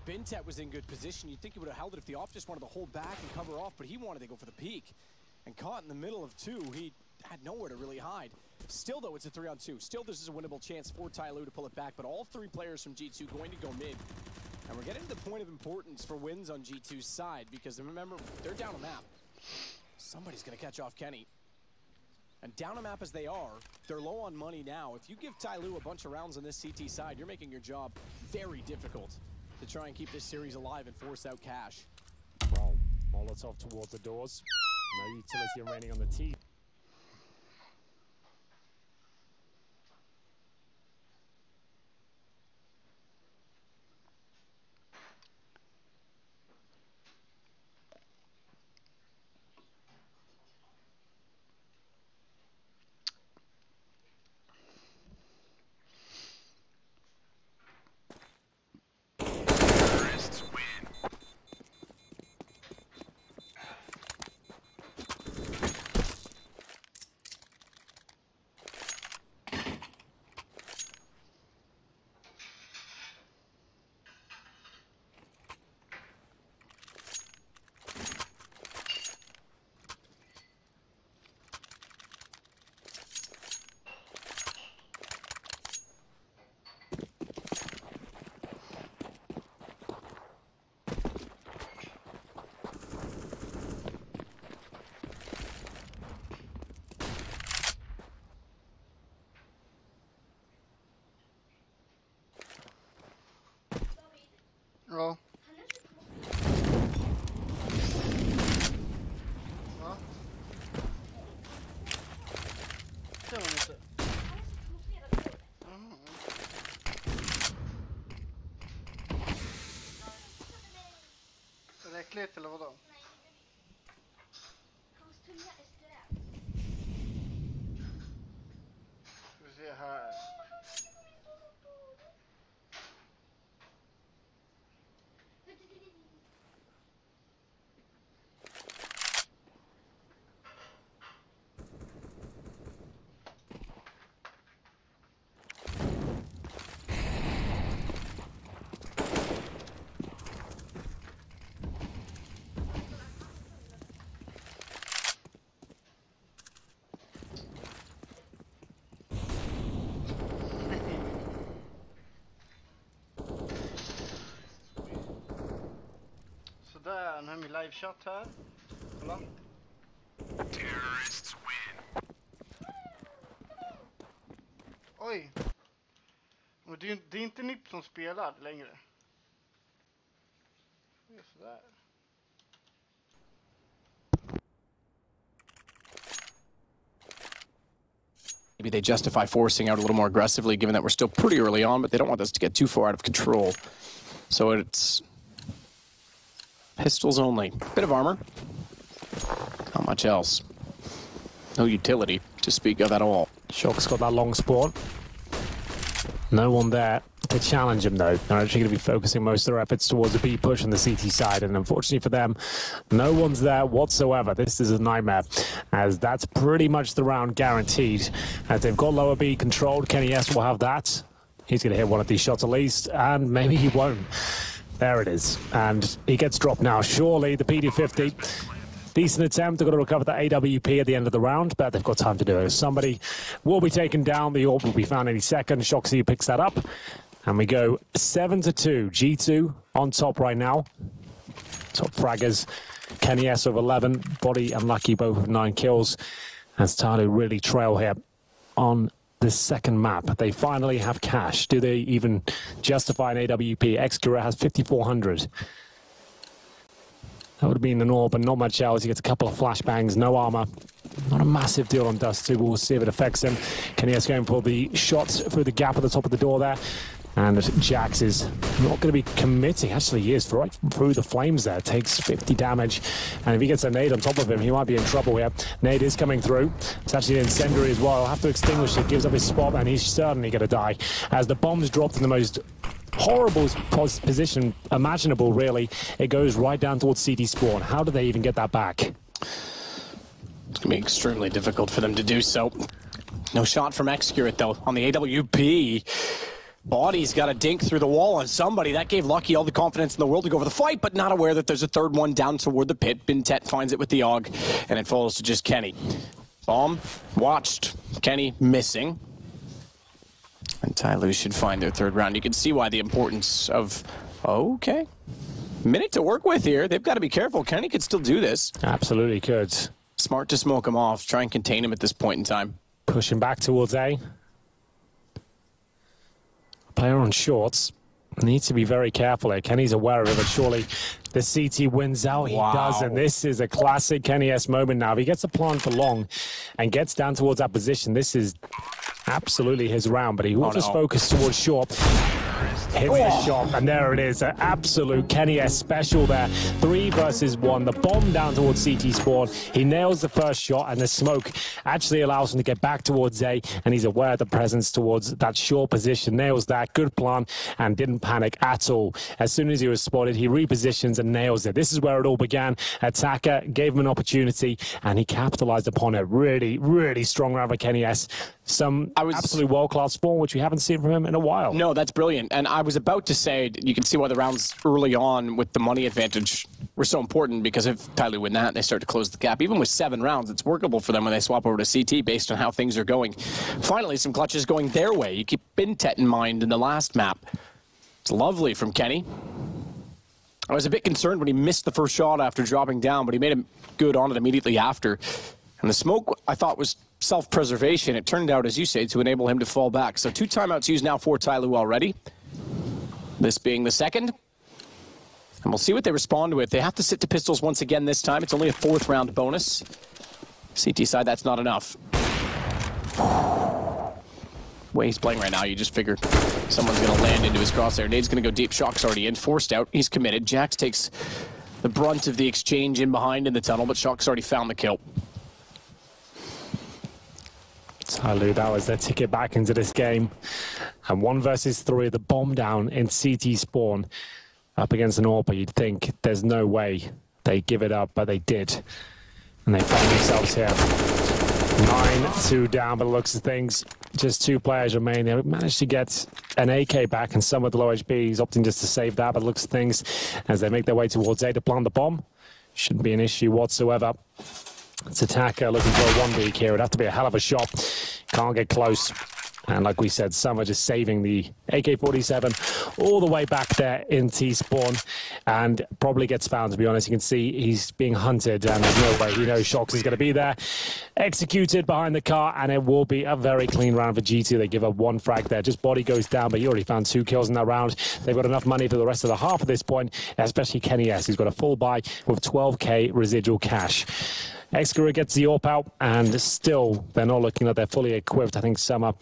Bintet was in good position. You'd think he would have held it if the off just wanted to hold back and cover off, but he wanted to go for the peak. And caught in the middle of two, he had nowhere to really hide. Still, though, it's a 3-on-2. Still, this is a winnable chance for TYLOO to pull it back, but all three players from G2 going to go mid. And we're getting to the point of importance for wins on G2's side, because remember, they're down a map. Somebody's going to catch off Kenny. And down a map as they are, they're low on money now. If you give TYLOO a bunch of rounds on this CT side, you're making your job very difficult to try and keep this series alive and force out cash. Well, Molotov towards the doors. No utility remaining on the T. Ja. Va? Det var inte. Är det äckligt eller vadå? Ska vi se här. Där, nu har vi live chat här. Kolla. Terrorists win. Oj. Och det är inte Nipp som spelar längre. Det är sådär. Maybe they justify forcing out a little more aggressively, given that we're still pretty early on, but they don't want this to get too far out of control. So it's pistols only. Bit of armor. Not much else. No utility to speak of at all. Shock's got that long spawn. No one there to challenge him, though. They're actually going to be focusing most of their efforts towards the B push on the CT side, and unfortunately for them, no one's there whatsoever. This is a nightmare, as that's pretty much the round guaranteed. As they've got lower B controlled, Kenny S will have that. He's going to hit one of these shots at least, and maybe he won't. There it is, and he gets dropped now. Surely the PD-50, decent attempt. They've got to recover the AWP at the end of the round, but they've got time to do it. Somebody will be taken down. The orb will be found any second. Shoxy picks that up, and we go 7-2. G2 on top right now. Top fraggers. Kenny S of 11. Body and Lucky both with 9 kills. As TYLOO really trail here on the second map. They finally have cash. Do they even justify an AWP? Excura has 5,400. That would have been an orb, but not much else. He gets a couple of flashbangs, no armor. Not a massive deal on Dust 2, but we'll see if it affects him. Kenny S going for the shots through the gap at the top of the door there. And Jax is not going to be committing. Actually, he is right through the flames there. Takes 50 damage. And if he gets a nade on top of him, he might be in trouble here. Nade is coming through. It's actually an incendiary as well. He'll have to extinguish it. Gives up his spot, and he's certainly going to die. As the bomb's dropped in the most horrible position imaginable, really. It goes right down towards CT spawn. How do they even get that back? It's going to be extremely difficult for them to do so. No shot from Excurate, though, on the AWP. Body's got a dink through the wall on somebody. That gave Lucky all the confidence in the world to go for the fight, but not aware that there's a third one down toward the pit. Bintet finds it with the AUG, and it falls to just Kenny. Bomb watched. Kenny missing. And TYLOO should find their third round. You can see why the importance of... Okay. Minute to work with here. They've got to be careful. Kenny could still do this. Absolutely could. Smart to smoke him off. Try and contain him at this point in time. Pushing back towards A. Player on shorts. Needs to be very careful here. Kenny's aware of it, but surely the CT wins out. He does, and this is a classic Kenny S moment now. If he gets a plant for long and gets down towards that position, this is absolutely his round, but he will just focus towards short. Hits the shot, and there it is. An absolute Kenny S special there. 3 versus 1. The bomb down towards CT spawn. He nails the first shot, and the smoke actually allows him to get back towards A, and he's aware of the presence towards that short position. Nails that. Good plan, and didn't panic at all. As soon as he was spotted, he repositions and nails it. This is where it all began. Attacker gave him an opportunity, and he capitalized upon it. Really, really strong round for Kenny S. Some absolute world-class form, which we haven't seen from him in a while. No, that's brilliant. And I was about to say, you can see why the rounds early on with the money advantage were so important, because if TYLOO win that, they start to close the gap. Even with 7 rounds, it's workable for them when they swap over to CT based on how things are going. Finally, some clutches going their way. You keep Bintet in mind in the last map. It's lovely from Kenny. I was a bit concerned when he missed the first shot after dropping down, but he made him good on it immediately after. And the smoke, I thought, was self-preservation. It turned out, as you say, to enable him to fall back. So 2 timeouts used now for TYLOO already. This being the second. And we'll see what they respond with. They have to sit to pistols once again this time. It's only a 4th round bonus. CT side, that's not enough. The way he's playing right now, you just figure someone's going to land into his crosshair. Nade's going to go deep. Shock's already in. Forced out. He's committed. Jax takes the brunt of the exchange in behind in the tunnel, but Shock's already found the kill. TYLOO, that was their ticket back into this game. And 1 versus 3, the bomb down in CT spawn up against an AWP. You'd think there's no way they give it up, but they did. And they found themselves here. 9-2 down by the looks of things. Just 2 players remain. They managed to get an AK back, and some with low HP. He's opting just to save that by the looks of things as they make their way towards A to plant the bomb. Shouldn't be an issue whatsoever. It's attacker looking for a 1-beak here. It'd have to be a hell of a shot. Can't get close. And like we said, Summer just saving the AK-47 all the way back there in T-spawn, and probably gets found, to be honest. You can see he's being hunted, and there's no way he knows Shocks is going to be there. Executed behind the car, and it will be a very clean round for G2. They give up 1 frag there. Just body goes down, but he already found 2 kills in that round. They've got enough money for the rest of the half at this point, especially Kenny S. He's got a full buy with 12k residual cash. Excalibur gets the AWP out, and still they're not looking like they're fully equipped. I think Summer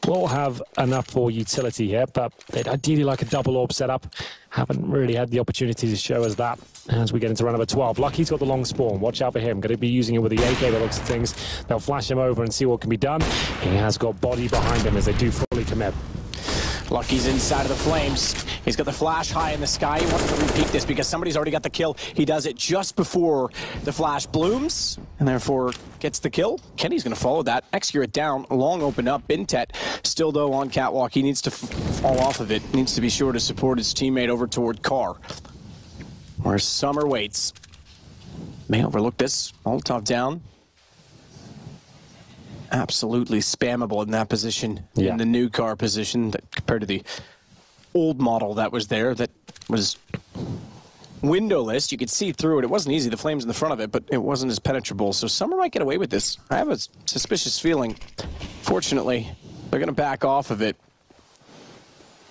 will have enough for utility here, but they'd ideally like a double AWP setup. Haven't really had the opportunity to show us that as we get into round number 12. Lucky's got the long spawn. Watch out for him. Going to be using it with the AK by the looks of things. They'll flash him over and see what can be done. He has got body behind him as they do fully commit. Lucky's inside of the flames. He's got the flash high in the sky. He wants to repeat this because somebody's already got the kill. He does it just before the flash blooms, and therefore gets the kill. Kenny's going to follow that. Execute it down. Long open up. Bintet still, though, on catwalk. He needs to fall off of it. Needs to be sure to support his teammate over toward car, where Summer waits. May overlook this. Molotov down. Absolutely spammable in that position, in the new car position, that compared to the old model that was there, that was windowless. You could see through it. It wasn't easy, the flames in the front of it, but it wasn't as penetrable. So Summer might get away with this. I have a suspicious feeling. Fortunately, they're going to back off of it.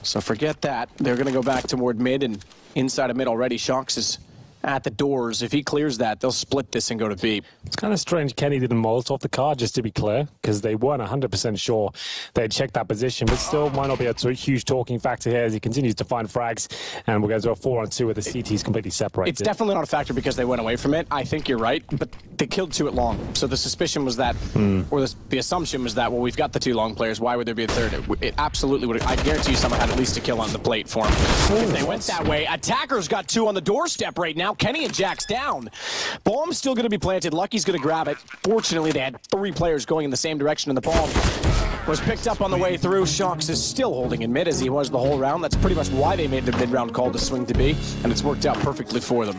So forget that. They're going to go back toward mid, and inside of mid already, Shocks is at the doors. If he clears that, they'll split this and go to B. It's kind of strange Kenny didn't Molotov the car, just to be clear, because they weren't 100% sure they'd checked that position, but still might not be a huge talking factor here as he continues to find frags, and we'll go to a 4-on-2 with the CTs completely separated. It's definitely not a factor because they went away from it. I think you're right, but they killed 2 at long. So the suspicion was that, or the assumption was that, well, we've got the 2 long players, why would there be a third? It absolutely would. I guarantee you someone had at least a kill on the plate for him. If they went that way, attacker's got 2 on the doorstep right now. now Kenny and Jack's down. Bomb's still going to be planted. Lucky's going to grab it. Fortunately, they had 3 players going in the same direction, and the bomb was picked up on the way through. Shox is still holding in mid as he was the whole round. That's pretty much why they made the mid-round call to swing to B, and it's worked out perfectly for them.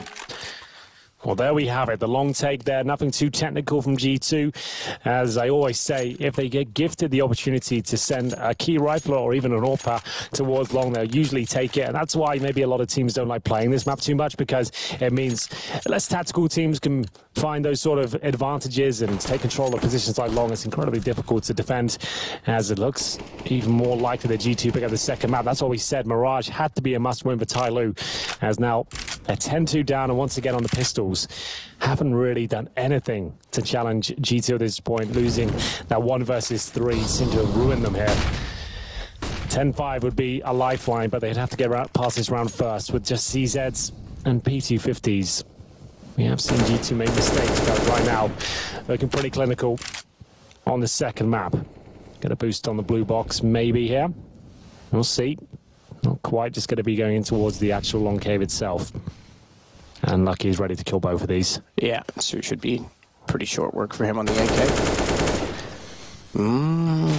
Well, there we have it. The long take there. Nothing too technical from G2. As I always say, if they get gifted the opportunity to send a key rifler or even an AWP towards long, they'll usually take it. And that's why maybe a lot of teams don't like playing this map too much, because it means less tactical teams can find those sort of advantages and take control of positions like long. It's incredibly difficult to defend, as it looks even more likely that G2 pick up the second map. That's why we said Mirage had to be a must-win for TYLOO, as now they're 10-2 down, and once again on the pistols, haven't really done anything to challenge G2 at this point. Losing that 1 versus 3 seemed to have ruined them here. 10-5 would be a lifeline, but they'd have to get past this round first with just CZs and P250s. We have seen G2 make mistakes, but right now looking pretty clinical on the second map. Get a boost on the blue box maybe here. We'll see. Not quite, just going to be going in towards the actual long cave itself. And Lucky is ready to kill both of these. Yeah, so it should be pretty short work for him on the AK.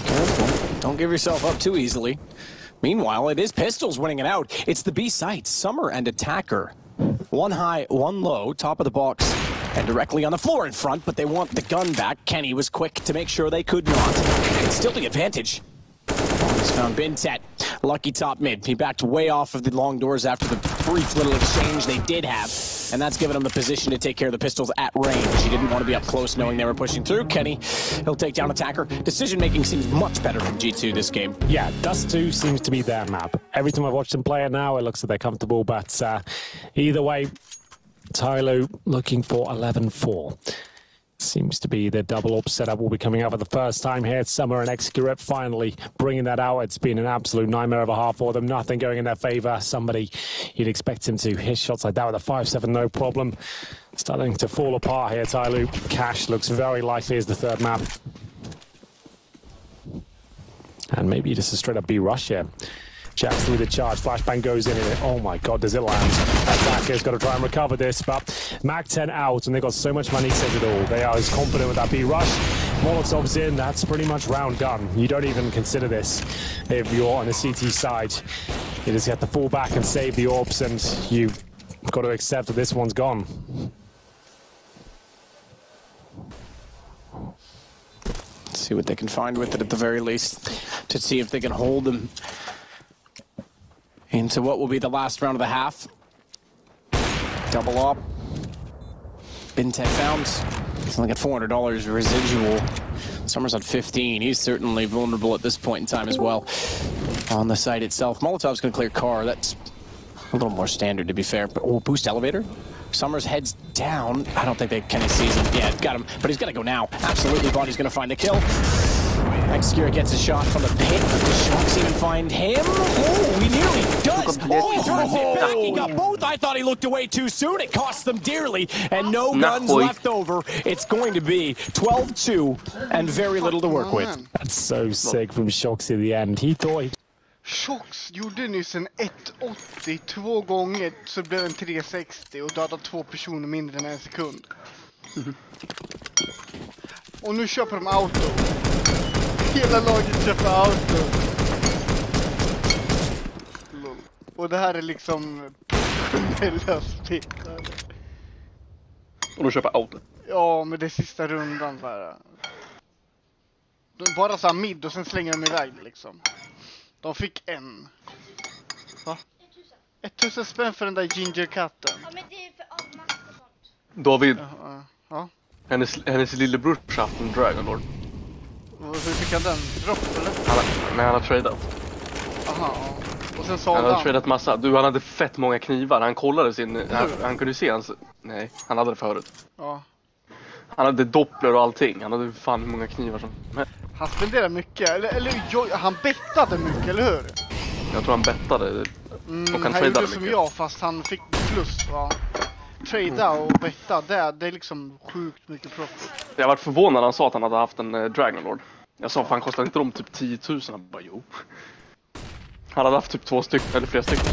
Careful. Don't give yourself up too easily. Meanwhile, it is Pistols winning it out. It's the B site, Summer and Attacker. 1 high, 1 low, top of the box, and directly on the floor in front, but they want the gun back. Kenny was quick to make sure they could not. It's still the advantage. He's found Bintet. Lucky top mid. He backed way off of the long doors after the brief little exchange they did have. And that's given him the position to take care of the Pistols at range. He didn't want to be up close knowing they were pushing through. Kenny, he'll take down Attacker. Decision-making seems much better from G2 this game. Yeah, Dust 2 seems to be their map. Every time I've watched them play it now, it looks like they're comfortable. But either way, TYLOO looking for 11-4. Seems to be the double up setup will be coming out for the first time here. Summer and Excuret finally bringing that out. It's been an absolute nightmare of a half for them. Nothing going in their favor. Somebody you'd expect him to hit shots like that with a 5-7, no problem. Starting to fall apart here. TYLOO. Cash looks very likely as the third map. And maybe just a straight up B rush here. Jack through the charge, flashbang goes in and oh my god, does it land? Attacker's got to try and recover this, but Mac 10 out and they've got so much money, says it all. They are as confident with that B rush. Molotov's in, that's pretty much round done. You don't even consider this if you're on the CT side. You just have to fall back and save the orbs, and you've got to accept that this one's gone. See what they can find with it at the very least, to see if they can hold them into what will be the last round of the half. Double up. Bintech found. He's only got $400 residual. Summer's on 15. He's certainly vulnerable at this point in time as well. On the site itself, Molotov's going to clear car. That's a little more standard, to be fair. But oh, boost elevator. Summers heads down. I don't think they Kenny sees him. Yeah, got him. But he's got to go now. Absolutely, Body's going to find the kill. Excuret gets a shot from the pit, but the Shox even find him. Oh, he nearly does. Oh, he throws it, backing up both. I thought he looked away too soon. It cost them dearly, and no guns left over. It's going to be 12-2 and very little to work with. That's so sick from Shox in the end. He thought he... Shox gjorde nyss en 180 2 gånger, så blev en 360 och dödade 2 personer mindre än en sekund. Och nu köper de auto. Hela laget köper auto. Och det här är liksom professionella spelare. Och de köper auto? Ja, men det är sista rundan så här. De bara så här mid och sen slänger de iväg liksom. De fick en. Va? 1000 spänn för den där gingerkatten. Ja, men det är för all mask och sånt. David. Ja. Hennes lillebror köpte en Dragonlord. Hur fick han den? Dropp eller? Han har tradat. Aha. Och sen sålde han hade tradat massa. Han hade fett många knivar. Han kollade sin... Han kunde se hans... Nej, han hade det förut. Ja. Han hade doppler och allting. Han hade fan hur många knivar som... Han spenderade mycket. Eller han bettade mycket, eller hur? Jag tror han bettade. Och han gjorde tradade som mycket. jag, fast han fick plus, va? Trada och betta, det är liksom sjukt mycket profit. Jag var förvånad när han sa att han hade haft en Dragonlord. Jag sa, fan kostar inte de typ 10 000? Han bara, jo. Han hade haft typ 2 stycken eller flera stycken.